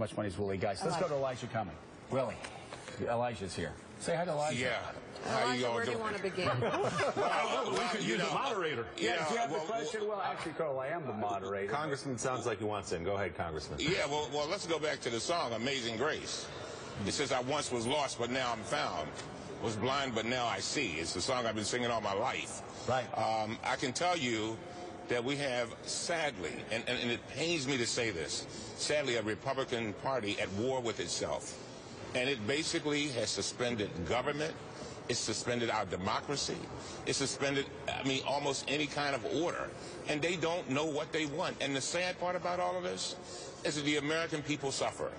much money as Willie. Guys, let's go to Elijah Cummings. Willie, Elijah's here. Say hi to Elijah. Yeah. Elijah, where do you want to begin? Well, we could use a moderator. Yeah, do you have the question? Well, actually, Carl, I am the moderator. Congressman sounds like he wants in. Go ahead, Congressman. Yeah, well, let's go back to the song, Amazing Grace. It says, I once was lost, but now I'm found. Was blind, but now I see. It's the song I've been singing all my life. Right. I can tell you that we have, sadly, and it pains me to say this, sadly, a Republican Party at war with itself. And it basically has suspended government. It's suspended our democracy. It's suspended, almost any kind of order. And they don't know what they want. And the sad part about all of this is that the American people suffer.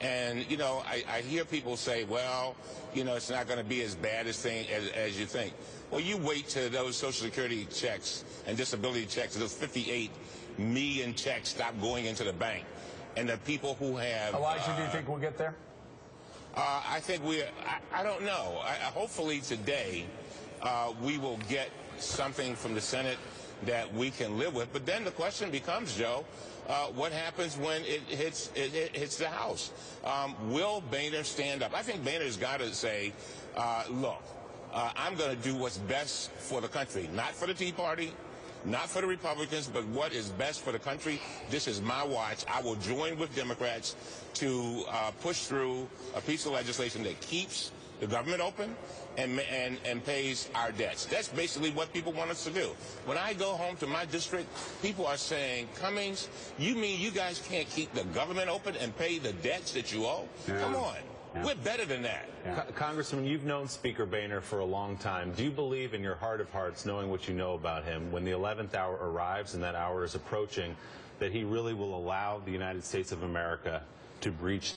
And, I hear people say, well, it's not going to be as bad as you think. Well, you wait till those Social Security checks and disability checks, those 58 million checks stop going into the bank. And the people who have... Elijah, do you think we'll get there? I think I don't know. Hopefully today we will get something from the Senate that we can live with. But then the question becomes, Joe, what happens when it hits the House? Will Boehner stand up? I think Boehner's got to say, look, I'm going to do what's best for the country, not for the Tea Party, not for the Republicans, but what is best for the country. This is my watch. I will join with Democrats to push through a piece of legislation that keeps the government open and pays our debts. That's basically what people want us to do. When I go home to my district, people are saying, Cummings, you mean you guys can't keep the government open and pay the debts that you owe? Yeah. Come on. Yeah. We're better than that. Yeah. Congressman, you've known Speaker Boehner for a long time. Do you believe in your heart of hearts, knowing what you know about him, when the 11th hour arrives and that hour is approaching, that he really will allow the United States of America to breach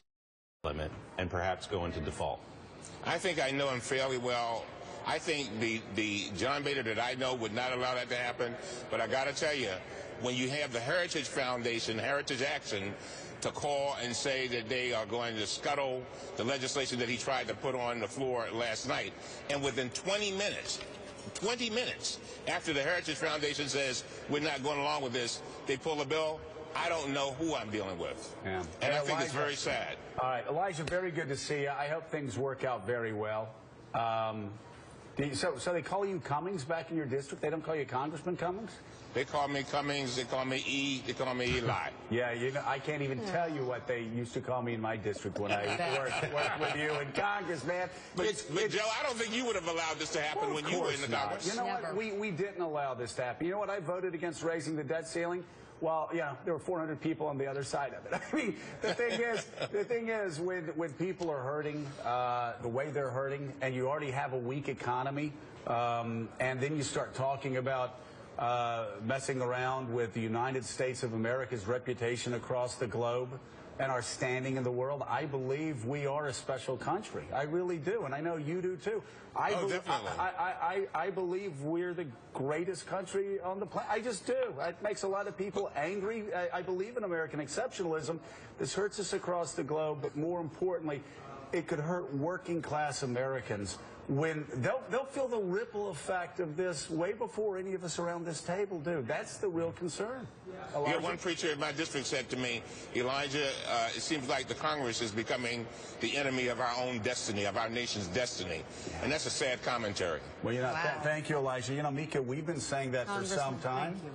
the limit and perhaps go into default? I think I know him fairly well. I think the John Boehner that I know would not allow that to happen. But I got to tell you, when you have the Heritage Foundation, Heritage Action, to call and say that they are going to scuttle the legislation that he tried to put on the floor last night, and within 20 minutes after the Heritage Foundation says we're not going along with this, they pull a bill, I don't know who I'm dealing with. Yeah. And I think it's very sad. All right, Elijah, very good to see you. I hope things work out very well. So they call you Cummings back in your district? They don't call you Congressman Cummings? They call me Cummings, they call me they call me Eli. Yeah, I can't even tell you what they used to call me in my district when I worked with you in Congress, man. But Joe, I don't think you would have allowed this to happen when you were in the Congress. You know what? We didn't allow this to happen. You know what? I voted against raising the debt ceiling. Well, there were 400 people on the other side of it. I mean, the thing is, when people are hurting the way they're hurting, and you already have a weak economy, and then you start talking about messing around with the United States of America's reputation across the globe and our standing in the world, I believe we are a special country. I really do, and I know you do too. I believe we're the greatest country on the planet. I just do. It makes a lot of people angry. I believe in American exceptionalism. This hurts us across the globe, but more importantly, it could hurt working class Americans when they'll feel the ripple effect of this way before any of us around this table do. That's the real concern. Yeah, one preacher in my district said to me, Elijah, it seems like the Congress is becoming the enemy of our own destiny, of our nation's destiny. Yeah. And that's a sad commentary. Well, thank you, Elijah. Mika, we've been saying that for some time. Thank you.